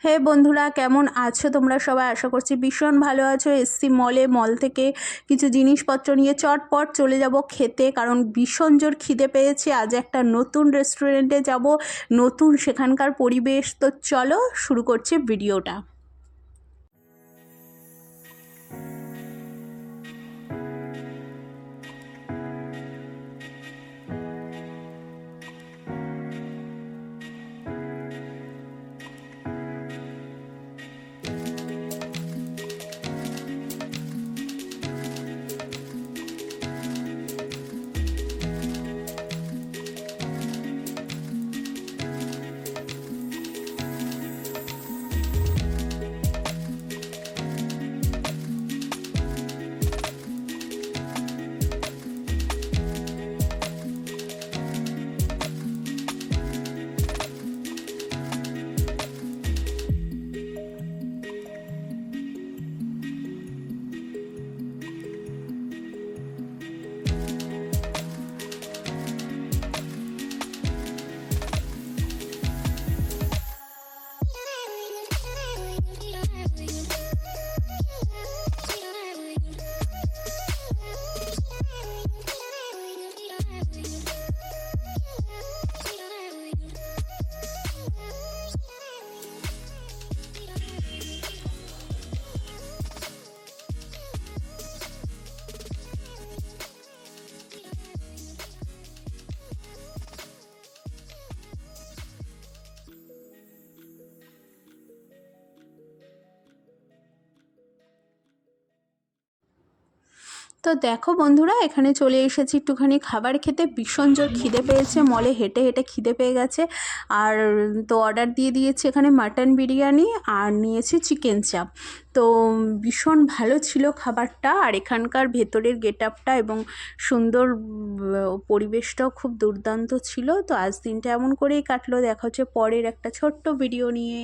হে বন্ধুরা, কেমন আছো তোমরা সবাই? আশা করছি ভীষণ ভালো আছো। এসছি মল থেকে কিছু জিনিসপত্র নিয়ে চটপট চলে যাব খেতে, কারণ ভীষণ জোর খিদে পেয়েছে। আজ একটা নতুন রেস্টুরেন্টে যাব, নতুন সেখানকার পরিবেশ। তো চলো শুরু করছি ভিডিওটা। তো দেখো বন্ধুরা, এখানে চলে এসেছি একটুখানি খাবার খেতে। ভীষণ জোর খিদে পেয়েছে, মলে হেঁটে হেঁটে খিদে পেয়ে গেছে। আর তো অর্ডার দিয়ে দিয়েছি এখানে মাটন বিরিয়ানি, আর নিয়েছি চিকেন চাপ। তো ভীষণ ভালো ছিল খাবারটা, আর এখানকার ভেতরের গেট আপটা এবং সুন্দর পরিবেশটাও খুব দুর্দান্ত ছিল। তো আজ দিনটা এমন করেই কাটলো। দেখা হচ্ছে পরের একটা ছোট্ট ভিডিও নিয়ে।